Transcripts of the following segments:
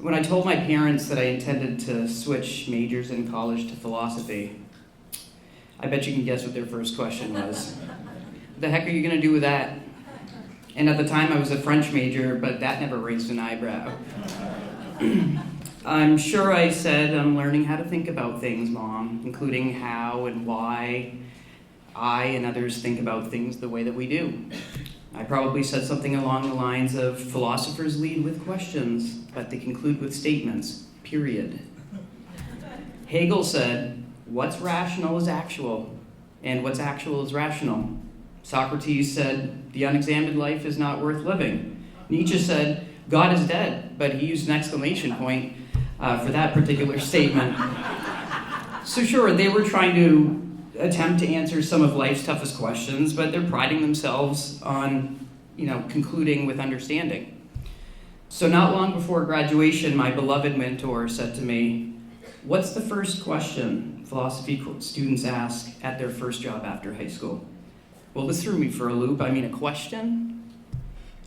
When I told my parents that I intended to switch majors in college to philosophy, I bet you can guess what their first question was. What the heck are you going to do with that? And at the time I was a French major, but that never raised an eyebrow. I'm sure I said, I'm learning how to think about things, Mom, including how and why I and others think about things the way that we do. I probably said something along the lines of, philosophers lead with questions, but they conclude with statements, period. Hegel said, what's rational is actual, and what's actual is rational. Socrates said, the unexamined life is not worth living. Nietzsche said, God is dead, but he used an exclamation point for that particular statement. So sure, they were trying to attempt to answer some of life's toughest questions, but they're priding themselves on, concluding with understanding. So not long before graduation, my beloved mentor said to me, what's the first question philosophy students ask at their first job after high school? Well, this threw me for a loop. A question?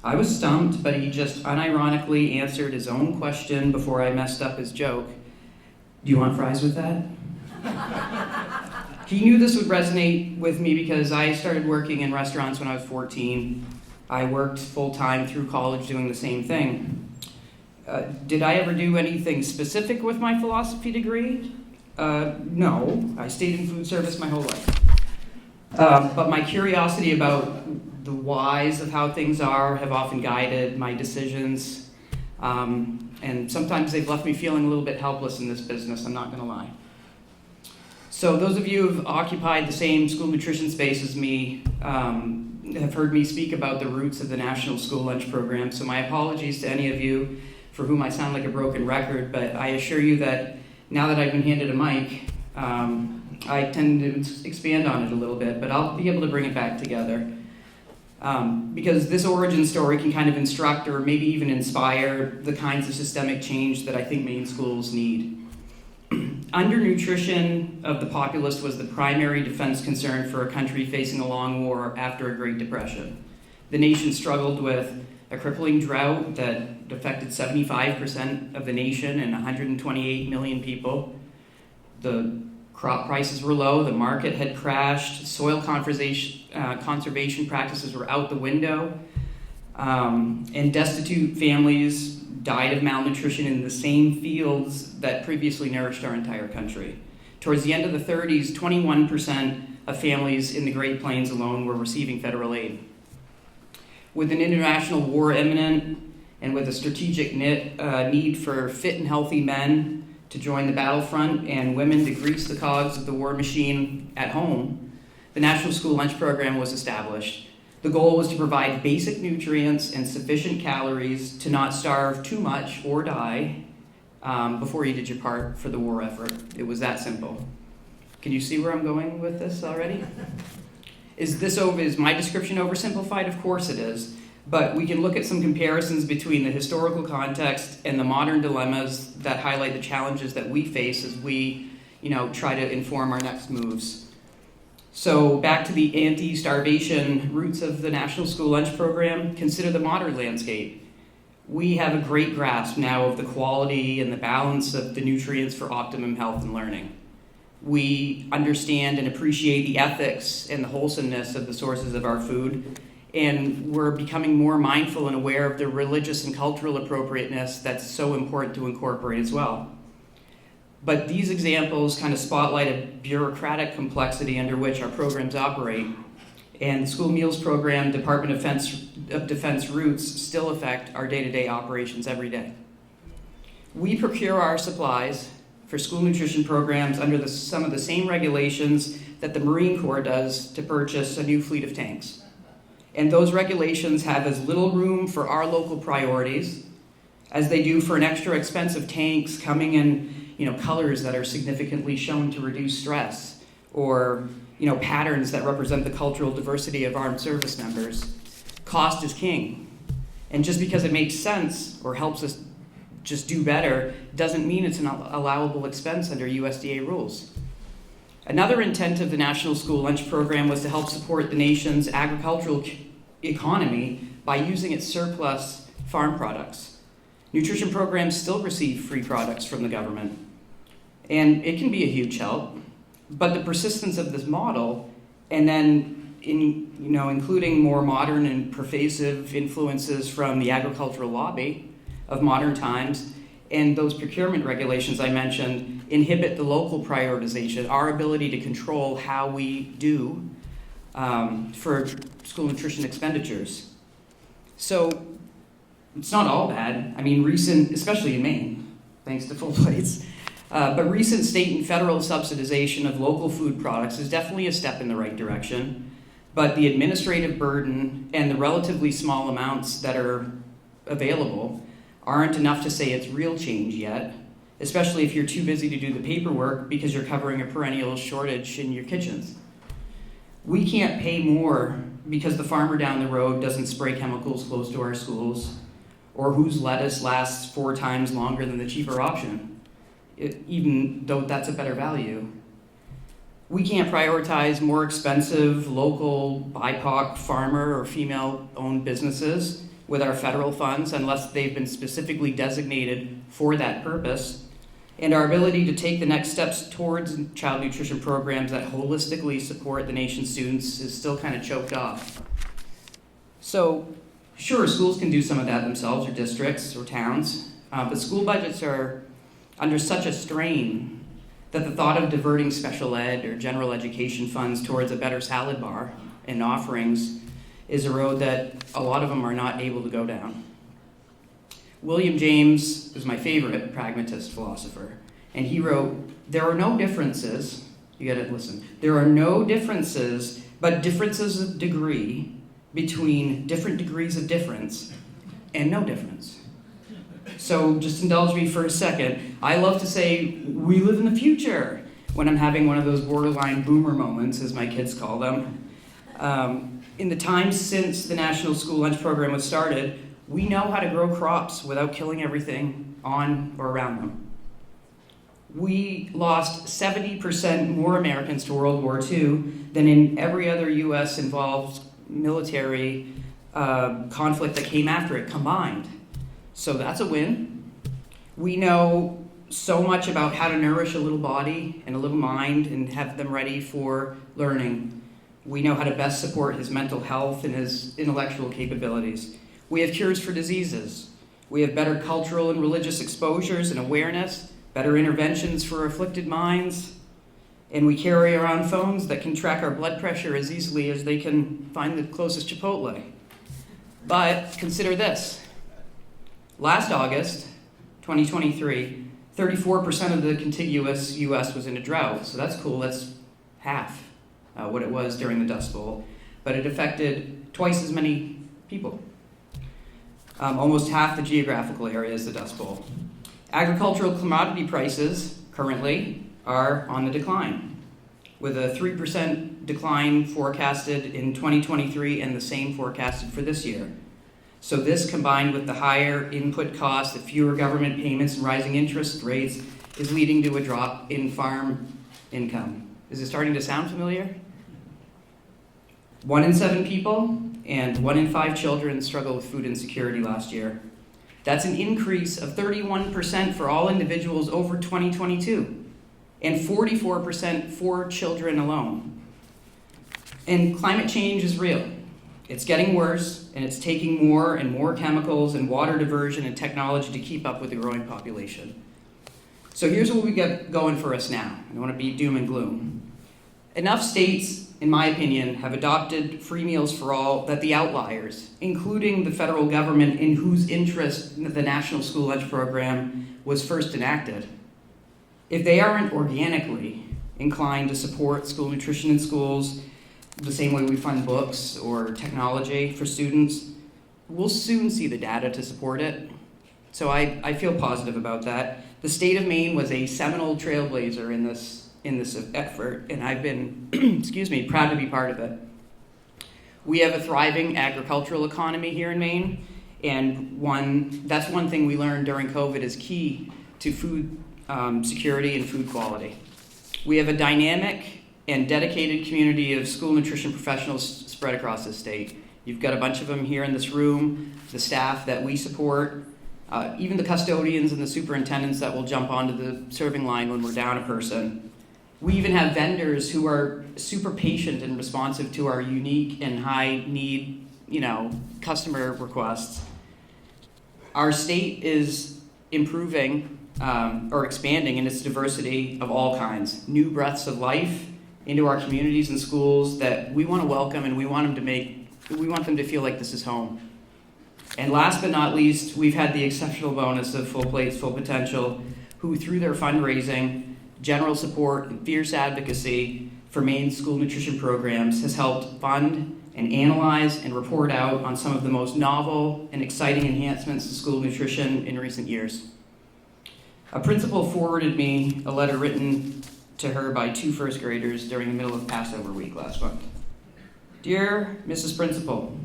I was stumped, but he just unironically answered his own question before I messed up his joke. Do you want fries with that? He knew this would resonate with me because I started working in restaurants when I was 14. I worked full-time through college doing the same thing. Did I ever do anything specific with my philosophy degree? No. I stayed in food service my whole life. But my curiosity about the whys of how things are have often guided my decisions. And sometimes they've left me feeling a little bit helpless in this business, I'm not going to lie. So those of you who have occupied the same school nutrition space as me have heard me speak about the roots of the National School Lunch Program. So my apologies to any of you for whom I sound like a broken record, but I assure you that now that I've been handed a mic, I tend to expand on it a little bit, but I'll be able to bring it back together. Because this origin story can kind of instruct or maybe even inspire the kinds of systemic change that I think Maine schools need. Undernutrition of the populace was the primary defense concern for a country facing a long war after a Great Depression. The nation struggled with a crippling drought that affected 75% of the nation and 128 million people. The crop prices were low, the market had crashed, soil conservation practices were out the window, and destitute families died of malnutrition in the same fields that previously nourished our entire country. Towards the end of the 30s, 21% of families in the Great Plains alone were receiving federal aid. With an international war imminent and with a strategic need for fit and healthy men to join the battlefront and women to grease the cogs of the war machine at home, the National School Lunch Program was established. The goal was to provide basic nutrients and sufficient calories to not starve too much or die before you did your part for the war effort. It was that simple. Can you see where I'm going with this already? Is my description oversimplified? Of course it is. But we can look at some comparisons between the historical context and the modern dilemmas that highlight the challenges that we face as we, try to inform our next moves. So back to the anti-starvation roots of the National School Lunch Program, consider the modern landscape. We have a great grasp now of the quality and the balance of the nutrients for optimum health and learning. We understand and appreciate the ethics and the wholesomeness of the sources of our food, and we're becoming more mindful and aware of the religious and cultural appropriateness that's so important to incorporate as well. But these examples kind of spotlight a bureaucratic complexity under which our programs operate, and the school meals program, Department of Defense roots still affect our day-to-day operations every day. We procure our supplies for school nutrition programs under some of the same regulations that the Marine Corps does to purchase a new fleet of tanks. And those regulations have as little room for our local priorities as they do for an extra expensive tanks coming in colors that are significantly shown to reduce stress, or patterns that represent the cultural diversity of armed service members. Cost is king. And just because it makes sense or helps us just do better doesn't mean it's an allowable expense under USDA rules. Another intent of the National School Lunch Program was to help support the nation's agricultural economy by using its surplus farm products. Nutrition programs still receive free products from the government, and it can be a huge help, but the persistence of this model, and then including more modern and pervasive influences from the agricultural lobby of modern times, and those procurement regulations I mentioned inhibit the local prioritization, our ability to control how we do for school nutrition expenditures. So it's not all bad. I mean, especially in Maine, thanks to full plates, but recent state and federal subsidization of local food products is definitely a step in the right direction. But the administrative burden and the relatively small amounts that are available aren't enough to say it's real change yet, especially if you're too busy to do the paperwork because you're covering a perennial shortage in your kitchens. We can't pay more because the farmer down the road doesn't spray chemicals close to our schools, or whose lettuce lasts 4 times longer than the cheaper option, even though that's a better value. We can't prioritize more expensive local BIPOC farmer or female-owned businesses with our federal funds unless they've been specifically designated for that purpose. And our ability to take the next steps towards child nutrition programs that holistically support the nation's students is still kind of choked off. So, sure, schools can do some of that themselves, or districts, or towns, but school budgets are under such a strain that the thought of diverting special ed or general education funds towards a better salad bar and offerings is a road that a lot of them are not able to go down. William James is my favorite pragmatist philosopher, and he wrote, "There are no differences," you gotta listen, "there are no differences, but differences of degree between different degrees of difference and no difference." So just indulge me for a second. I love to say, we live in the future, when I'm having one of those borderline boomer moments, as my kids call them. In the time since the National School Lunch Program was started, we know how to grow crops without killing everything on or around them. We lost 70% more Americans to World War II than in every other US-involved military conflict that came after it combined. So that's a win. We know so much about how to nourish a little body and a little mind and have them ready for learning. We know how to best support his mental health and his intellectual capabilities. We have cures for diseases. We have better cultural and religious exposures and awareness, better interventions for afflicted minds, and we carry around phones that can track our blood pressure as easily as they can find the closest Chipotle. But consider this. Last August, 2023, 34% of the contiguous US was in a drought, so that's cool. That's half what it was during the Dust Bowl, but it affected twice as many people. Almost half the geographical area is the Dust Bowl. Agricultural commodity prices currently are on the decline, with a 3% decline forecasted in 2023 and the same forecasted for this year. So this, combined with the higher input costs, the fewer government payments, and rising interest rates, is leading to a drop in farm income. Is it starting to sound familiar? 1 in 7 people and 1 in 5 children struggled with food insecurity last year. That's an increase of 31% for all individuals over 2022, and 44% for children alone. And climate change is real. It's getting worse, and it's taking more and more chemicals and water diversion and technology to keep up with the growing population. So here's what we got going for us now. I don't want to be doom and gloom. Enough states, in my opinion, have adopted free meals for all that the outliers, including the federal government in whose interest the National School Lunch Program was first enacted, if they aren't organically inclined to support school nutrition in schools, the same way we fund books or technology for students, we'll soon see the data to support it. So I feel positive about that. The state of Maine was a seminal trailblazer in this effort, and I've been, proud to be part of it. We have a thriving agricultural economy here in Maine, and that's one thing we learned during COVID is key to food security and food quality. We have a dynamic and dedicated community of school nutrition professionals spread across the state. You've got a bunch of them here in this room, the staff that we support, even the custodians and the superintendents that will jump onto the serving line when we're down a person. We even have vendors who are super patient and responsive to our unique and high need, customer requests. Our state is improving or expanding in its diversity of all kinds, new breaths of life into our communities and schools that we want to welcome, and we want them to feel like this is home. And last but not least, we've had the exceptional bonus of Full Plates, Full Potential, who through their fundraising, general support, and fierce advocacy for Maine school nutrition programs has helped fund and analyze and report out on some of the most novel and exciting enhancements to school nutrition in recent years. A principal forwarded me a letter written to her by 2 first graders during the middle of Passover week last month. Dear Mrs. Principal,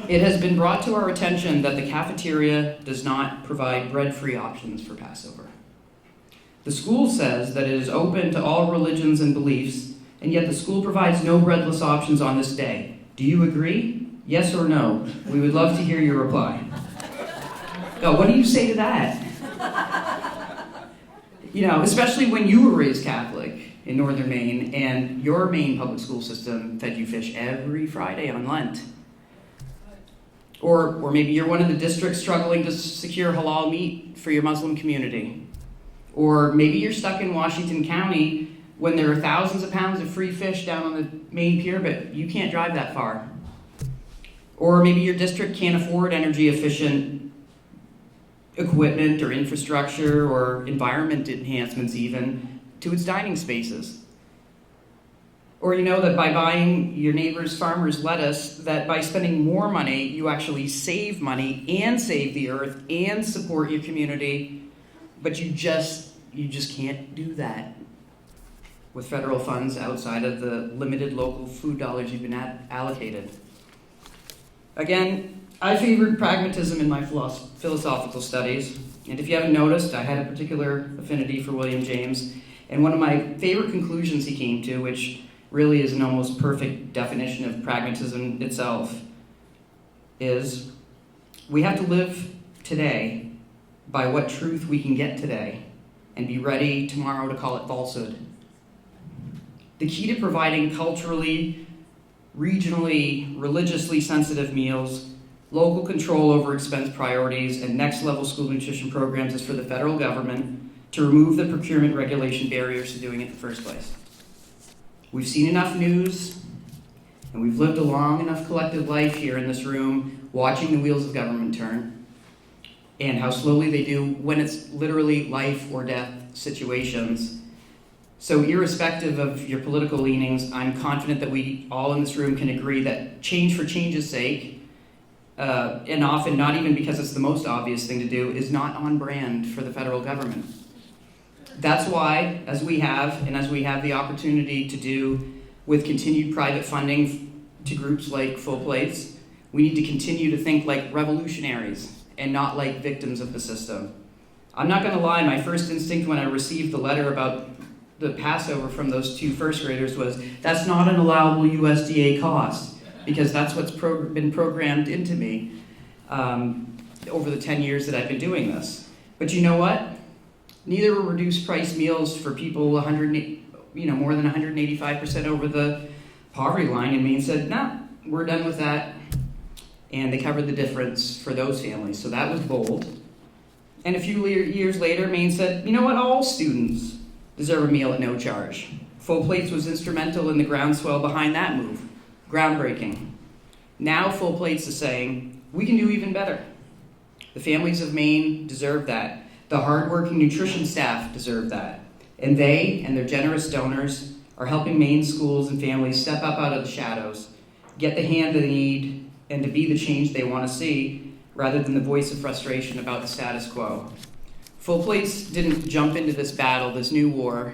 it has been brought to our attention that the cafeteria does not provide bread-free options for Passover. The school says that it is open to all religions and beliefs, and yet the school provides no breadless options on this day. Do you agree? Yes or no? We would love to hear your reply. Now, what do you say to that? Especially when you were raised Catholic in northern Maine, and your Maine public school system fed you fish every Friday on Lent. Or maybe you're one of the districts struggling to secure halal meat for your Muslim community. Or maybe you're stuck in Washington County when there are thousands of pounds of free fish down on the Maine pier, but you can't drive that far. Or maybe your district can't afford energy efficient equipment or infrastructure or environment enhancements even to its dining spaces. Or you know that by buying your neighbor's farmer's lettuce, that by spending more money, you actually save money and save the earth and support your community, but you just can't do that with federal funds outside of the limited local food dollars you've been allocated. Again, I favored pragmatism in my philosophical studies, and if you haven't noticed, I had a particular affinity for William James, and one of my favorite conclusions he came to, which really is an almost perfect definition of pragmatism itself, is we have to live today by what truth we can get today and be ready tomorrow to call it falsehood. The key to providing culturally, regionally, religiously sensitive meals, local control over expense priorities, and next-level school nutrition programs is for the federal government to remove the procurement regulation barriers to doing it in the first place. We've seen enough news, and we've lived a long enough collective life here in this room watching the wheels of government turn, and how slowly they do when it's literally life or death situations. So irrespective of your political leanings, I'm confident that we all in this room can agree that change for change's sake, and often not even because it's the most obvious thing to do, is not on brand for the federal government. That's why, as we have the opportunity to do with continued private funding to groups like Full Plates, we need to continue to think like revolutionaries and not like victims of the system. I'm not going to lie, my first instinct when I received the letter about the Passover from those 2 first graders was, that's not an allowable USDA cost, because that's what's been programmed into me over the 10 years that I've been doing this. But you know what? Neither were reduced price meals for people more than 185% over the poverty line, and Maine said, nah, we're done with that. And they covered the difference for those families, so that was bold. And a few years later, Maine said, you know what, all students deserve a meal at no charge. Full Plates was instrumental in the groundswell behind that move. Groundbreaking. Now Full Plates is saying, we can do even better. The families of Maine deserve that. The hardworking nutrition staff deserve that. And they and their generous donors are helping Maine schools and families step up out of the shadows, get the hand they need, and to be the change they want to see, rather than the voice of frustration about the status quo. Full Plates didn't jump into this battle, this new war,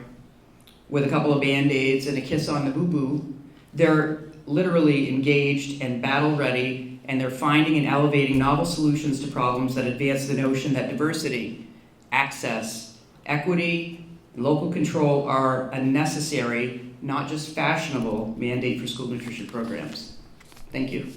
with a couple of Band-Aids and a kiss on the boo-boo. They're literally engaged and battle-ready, and they're finding and elevating novel solutions to problems that advance the notion that diversity, access, equity, and local control are a necessary, not just fashionable, mandate for school nutrition programs. Thank you.